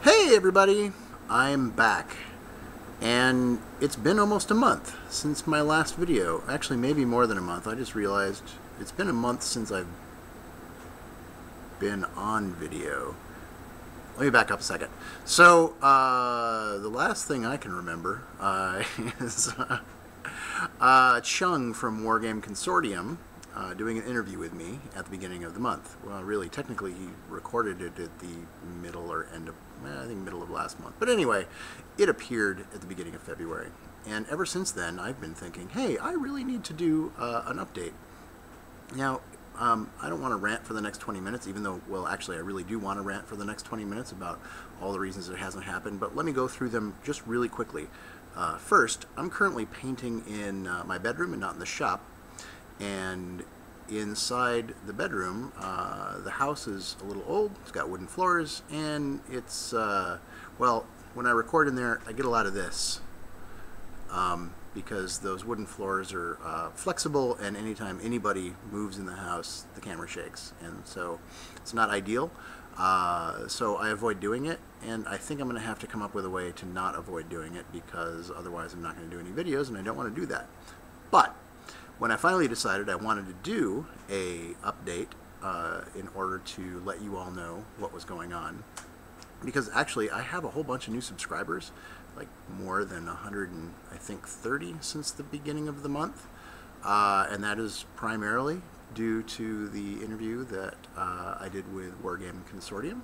Hey everybody, I'm back, and it's been almost a month since my last video. Actually, maybe more than a month. I just realized it's been a month since I've been on video. Let me back up a second. So, the last thing I can remember is Chung from Wargame Consortium doing an interview with me at the beginning of the month. Well, really, technically, he recorded it at the middle or end of, I think middle of last month. But anyway, it appeared at the beginning of February. And ever since then, I've been thinking, hey, I really need to do an update. Now, I don't want to rant for the next 20 minutes, even though, well, actually, I really do want to rant for the next 20 minutes about all the reasons it hasn't happened. But let me go through them just really quickly. First, I'm currently painting in my bedroom and not in the shop. And inside the bedroom, the house is a little old. It's got wooden floors, and it's, well, when I record in there, I get a lot of this. Because those wooden floors are flexible, and anytime anybody moves in the house, the camera shakes. And so it's not ideal. So I avoid doing it, and I think I'm going to have to come up with a way to not avoid doing it, because otherwise I'm not going to do any videos, and I don't want to do that. But when I finally decided I wanted to do a update in order to let you all know what was going on, because actually I have a whole bunch of new subscribers, like more than 130 since the beginning of the month, and that is primarily due to the interview that I did with Wargame Consortium.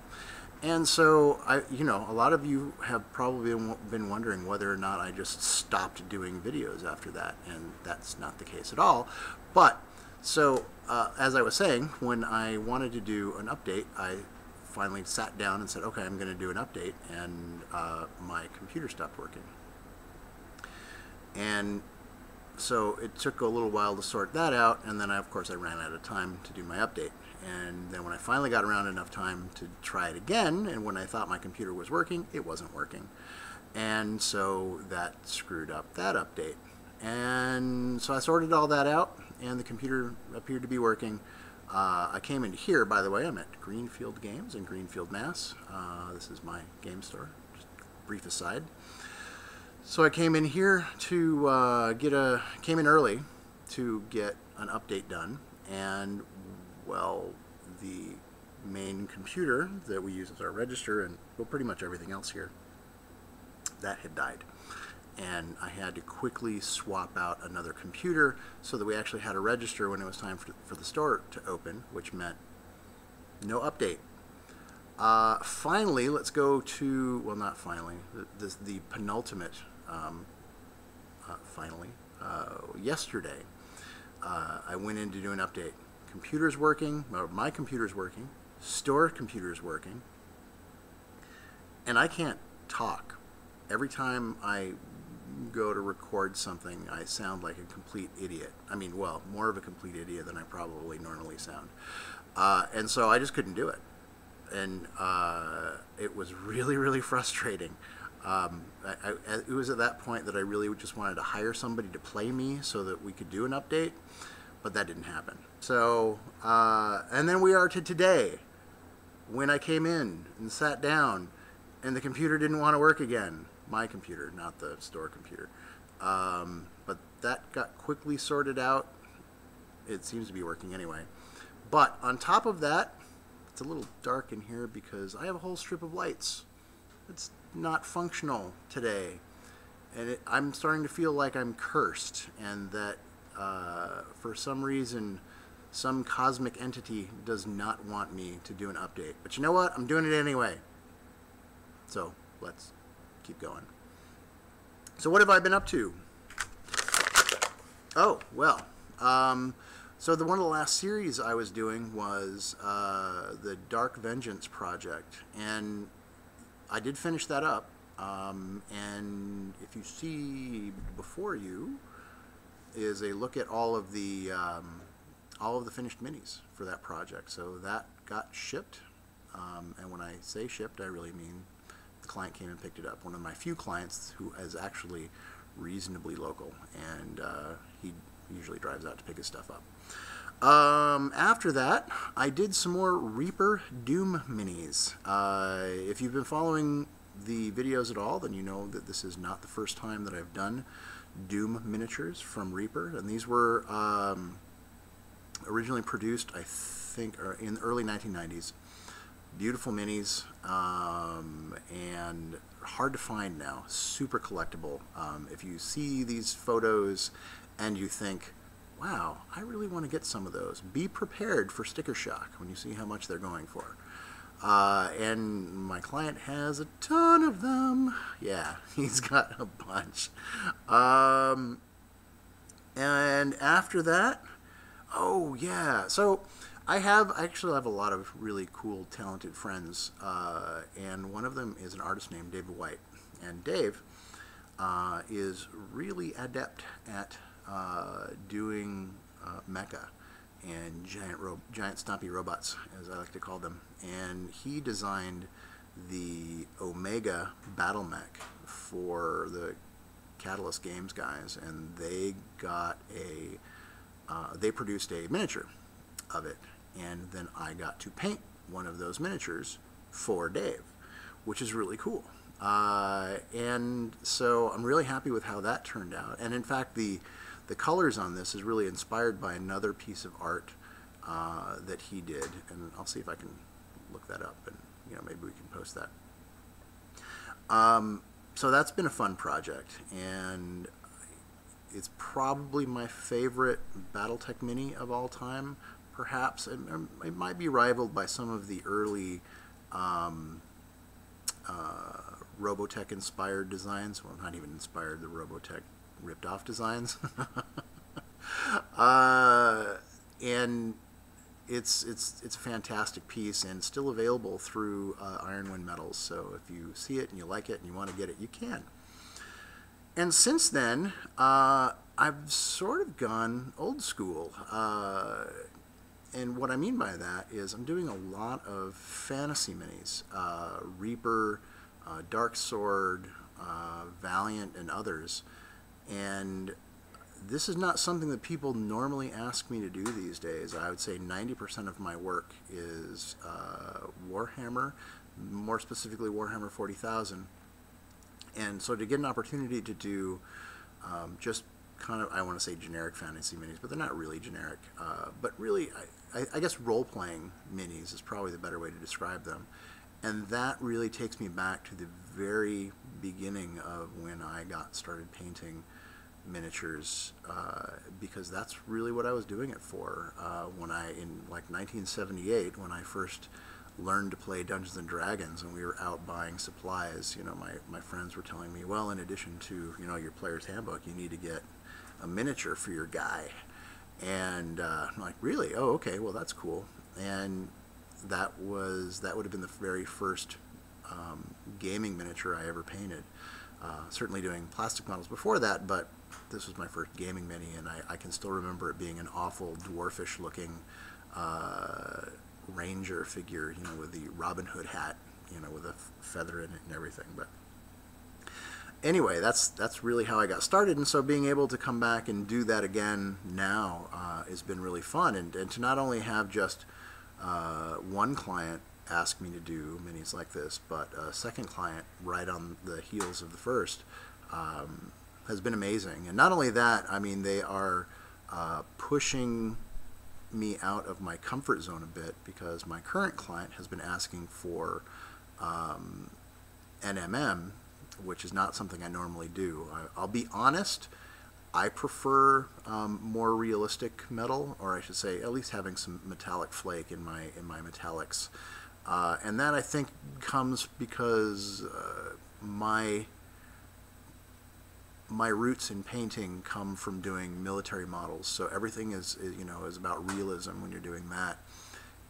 And so, a lot of you have probably been wondering whether or not I just stopped doing videos after that, and that's not the case at all. But, so, as I was saying, when I wanted to do an update, I finally sat down and said, okay, I'm going to do an update, and my computer stopped working. And so it took a little while to sort that out, and then of course I ran out of time to do my update. And then when I finally got around enough time to try it again, and when I thought my computer was working, it wasn't working. And so that screwed up that update. And so I sorted all that out, and the computer appeared to be working. I came into here, by the way. I'm at Greenfield Games in Greenfield, Mass. This is my game store. Just a brief aside. So I came in here to came in early to get an update done, and well, the main computer that we use as our register, and well, pretty much everything else here, that had died. And I had to quickly swap out another computer so that we actually had a register when it was time for the store to open, which meant no update. Finally, let's go to, well, not finally, the penultimate, finally, yesterday, I went in to do an update. Computer's working, my computer's working, store computer's working, and I can't talk. Every time I go to record something, I sound like a complete idiot. I mean, well, more of a complete idiot than I probably normally sound. And so I just couldn't do it. And it was really, really frustrating. It was at that point that I really just wanted to hire somebody to play me so that we could do an update, but that didn't happen. So, and then we are to today, when I came in and sat down, and the computer didn't want to work again. My computer, not the store computer. But that got quickly sorted out. It seems to be working anyway. But on top of that, it's a little dark in here because I have a whole strip of lights. It's not functional today. And I'm starting to feel like I'm cursed, and that for some reason, some cosmic entity does not want me to do an update. But you know what? I'm doing it anyway. So let's keep going. So what have I been up to? Oh, well, so one of the last series I was doing was the Dark Vengeance project, and I did finish that up. And if you see before you is a look at all of the finished minis for that project. So that got shipped, and when I say shipped, I really mean the client came and picked it up. One of my few clients who is actually reasonably local, and he usually drives out to pick his stuff up. After that, I did some more Reaper Doom minis. If you've been following the videos at all, then you know that this is not the first time that I've done Doom miniatures from Reaper, and these were originally produced, I think, in the early 1990s. Beautiful minis, and hard to find now. Super collectible. If you see these photos and you think, wow, I really want to get some of those, be prepared for sticker shock when you see how much they're going for. And my client has a ton of them. Yeah, he's got a bunch. And after that, oh yeah, so I actually have a lot of really cool, talented friends, and one of them is an artist named David White. And Dave is really adept at doing mecha and giant stompy robots, as I like to call them. And he designed the Omega battle mech for the Catalyst Games guys, and they got they produced a miniature of it, and then I got to paint one of those miniatures for Dave, which is really cool. And so I'm really happy with how that turned out. And in fact, the colors on this is really inspired by another piece of art that he did, and I'll see if I can look that up, and maybe we can post that. So that's been a fun project, and it's probably my favorite BattleTech Mini of all time. Perhaps it might be rivaled by some of the early Robotech inspired designs. Well, not even inspired, the Robotech ripped off designs. And it's a fantastic piece, and still available through Ironwind Metals. So if you see it and you like it and you want to get it, you can. And since then, I've sort of gone old school. And what I mean by that is I'm doing a lot of fantasy minis. Reaper, Dark Sword, Valiant, and others. And this is not something that people normally ask me to do these days. I would say 90% of my work is Warhammer, more specifically Warhammer 40,000. And so to get an opportunity to do just kind of, I want to say generic fantasy minis, but they're not really generic. But really, I guess role-playing minis is probably the better way to describe them. And that really takes me back to the very beginning of when I got started painting miniatures, because that's really what I was doing it for. When in like 1978, when I first learned to play Dungeons and Dragons, and we were out buying supplies, my friends were telling me, well, in addition to your player's handbook, you need to get a miniature for your guy. And I'm like, really? Oh, okay, well, that's cool. And that would have been the very first gaming miniature I ever painted. Certainly doing plastic models before that, but this was my first gaming mini, and I can still remember it being an awful dwarfish looking ranger figure, with the Robin Hood hat, with a feather in it and everything. But anyway, that's really how I got started, and so being able to come back and do that again now has been really fun, and to not only have just one client ask me to do minis like this, but a second client right on the heels of the first has been amazing. And not only that, I mean, they are pushing me out of my comfort zone a bit, because my current client has been asking for NMM, which is not something I normally do. I'll be honest, I prefer more realistic metal, or I should say at least having some metallic flake in my metallics. And that, I think, comes because my roots in painting come from doing military models, so everything is about realism when you're doing that.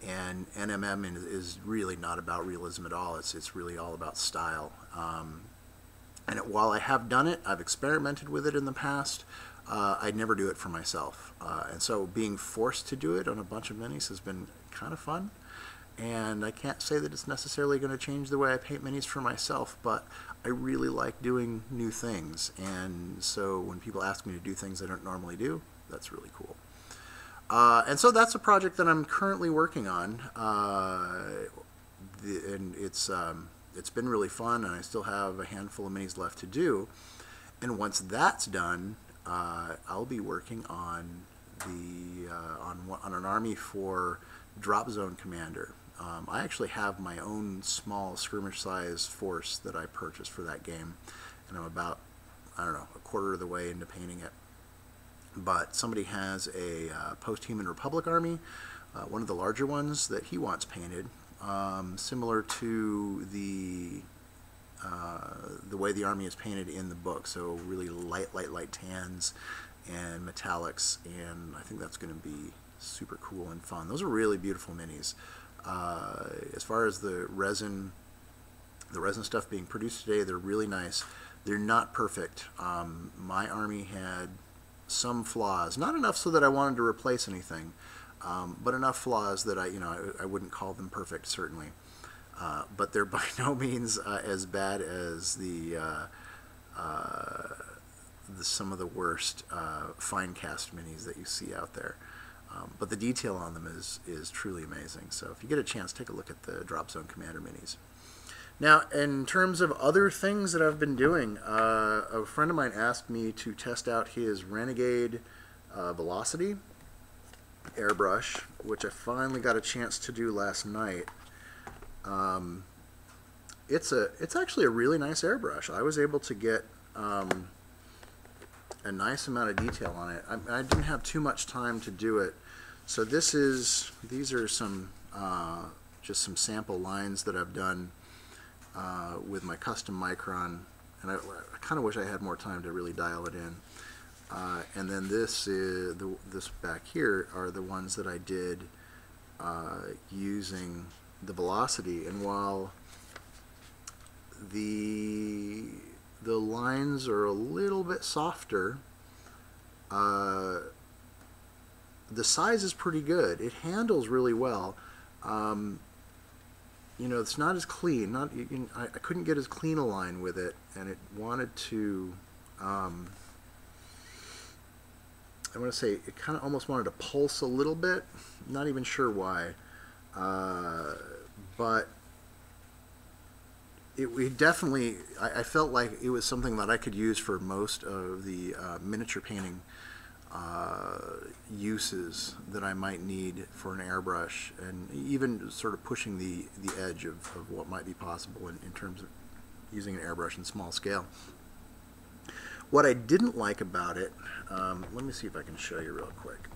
And NMM is really not about realism at all. It's really all about style. And while I have done it, I've experimented with it in the past, I'd never do it for myself. And so being forced to do it on a bunch of minis has been kind of fun. And I can't say that it's necessarily going to change the way I paint minis for myself, but I really like doing new things. And so when people ask me to do things I don't normally do, that's really cool. And so that's a project that I'm currently working on, and it's been really fun, and I still have a handful of minis left to do. And once that's done, I'll be working on on an army for Drop Zone Commander. I actually have my own small skirmish-sized force that I purchased for that game, and I'm about, I don't know, a quarter of the way into painting it. But somebody has a post-Human Republic army, one of the larger ones that he wants painted, similar to the way the army is painted in the book. So really light tans and metallics, and I think that's going to be super cool and fun. Those are really beautiful minis. As far as the resin stuff being produced today, they're really nice. They're not perfect. My army had some flaws, not enough so that I wanted to replace anything, but enough flaws that I wouldn't call them perfect, certainly. But they're by no means as bad as some of the worst fine cast minis that you see out there. But the detail on them is truly amazing. So if you get a chance, take a look at the Drop Zone Commander minis. Now, in terms of other things that I've been doing, a friend of mine asked me to test out his Renegade Velocity airbrush, which I finally got a chance to do last night. It's actually a really nice airbrush. I was able to get a nice amount of detail on it. I didn't have too much time to do it, so these are some just some sample lines that I've done with my custom micron, and I kind of wish I had more time to really dial it in. And then this back here are the ones that I did using the Velocity, and while the lines are a little bit softer, the size is pretty good. It handles really well. It's not as clean. I couldn't get as clean a line with it, and it wanted to. I want to say it kind of almost wanted to pulse a little bit. Not even sure why, but it definitely. I felt like it was something that I could use for most of the miniature painting uses that I might need for an airbrush, and even sort of pushing the edge of what might be possible in terms of using an airbrush in small scale. What I didn't like about it, let me see if I can show you real quick.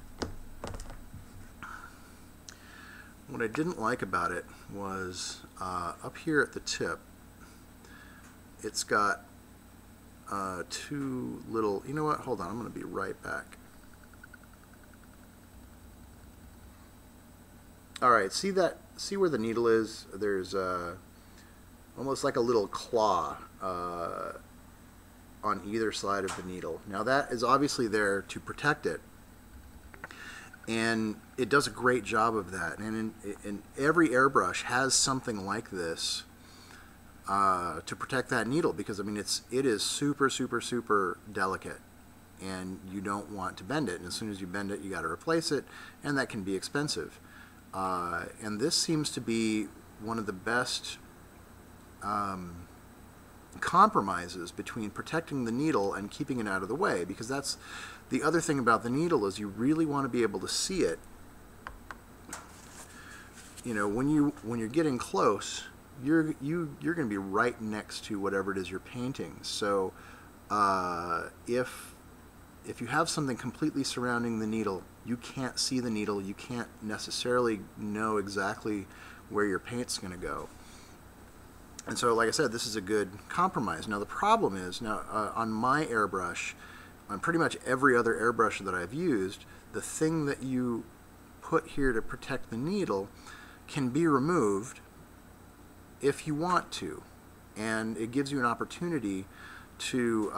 What I didn't like about it was up here at the tip, it's got two little, you know what, hold on, I'm going to be right back. Alright, see where the needle is? There's almost like a little claw on either side of the needle. Now that is obviously there to protect it, and it does a great job of that. And in every airbrush has something like this to protect that needle, because I mean it is super delicate, and you don't want to bend it. And as soon as you bend it, you got to replace it, and that can be expensive. And this seems to be one of the best compromises between protecting the needle and keeping it out of the way, because that's the other thing about the needle, is you really want to be able to see it. When you're getting close, you're going to be right next to whatever it is you're painting. So if you have something completely surrounding the needle, you can't see the needle, you can't necessarily know exactly where your paint's going to go. And so, like I said, this is a good compromise. Now the problem is, on my airbrush, on pretty much every other airbrush that I've used, the thing that you put here to protect the needle can be removed if you want to, and it gives you an opportunity to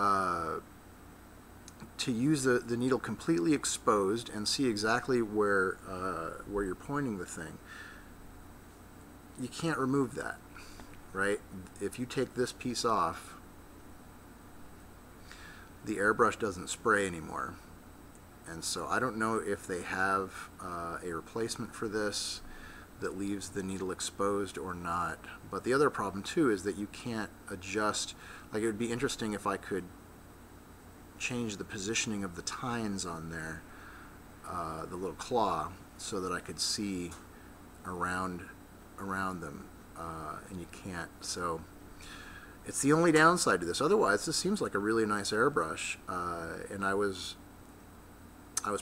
use the needle completely exposed and see exactly where you're pointing the thing. You can't remove that, right? If you take this piece off, the airbrush doesn't spray anymore. And so I don't know if they have a replacement for this that leaves the needle exposed or not. But the other problem too is that you can't adjust. Like, it would be interesting if I could change the positioning of the tines on there, the little claw, so that I could see around them, and you can't. So it's the only downside to this. Otherwise, this seems like a really nice airbrush, and I was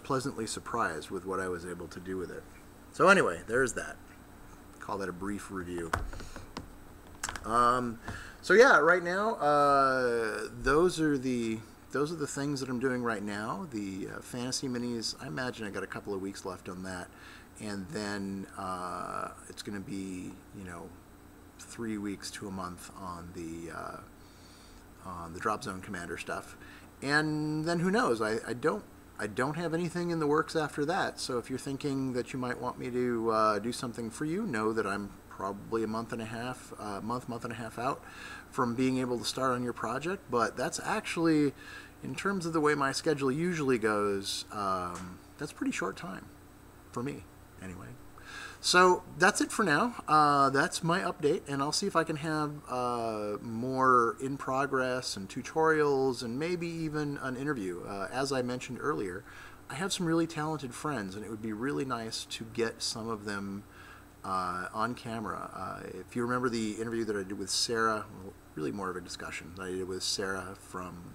pleasantly surprised with what I was able to do with it. So anyway, there's that. Call that a brief review. So yeah, right now, those are the things that I'm doing right now. The Fantasy Minis, I imagine I got a couple of weeks left on that, and then it's going to be, 3 weeks to a month on the Drop Zone Commander stuff, and then who knows? I don't have anything in the works after that. So if you're thinking that you might want me to do something for you, know that I'm probably a month and a half out from being able to start on your project. But that's actually, in terms of the way my schedule usually goes, that's a pretty short time for me anyway. So that's it for now. That's my update, and I'll see if I can have more in progress and tutorials and maybe even an interview. As I mentioned earlier, I have some really talented friends, and it would be really nice to get some of them on camera. If you remember the interview that I did with Sarah, well, really more of a discussion that I did with Sarah from,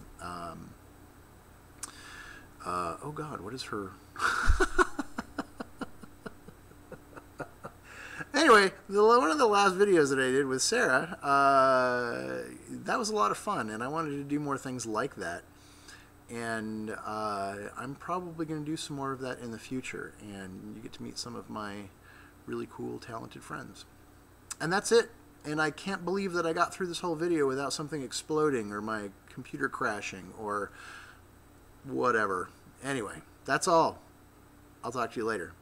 oh God, what is her? Anyway, one of the last videos that I did with Sarah, that was a lot of fun, and I wanted to do more things like that. And I'm probably going to do some more of that in the future, and you get to meet some of my really cool, talented friends. And that's it. And I can't believe that I got through this whole video without something exploding or my computer crashing or whatever. Anyway, that's all. I'll talk to you later.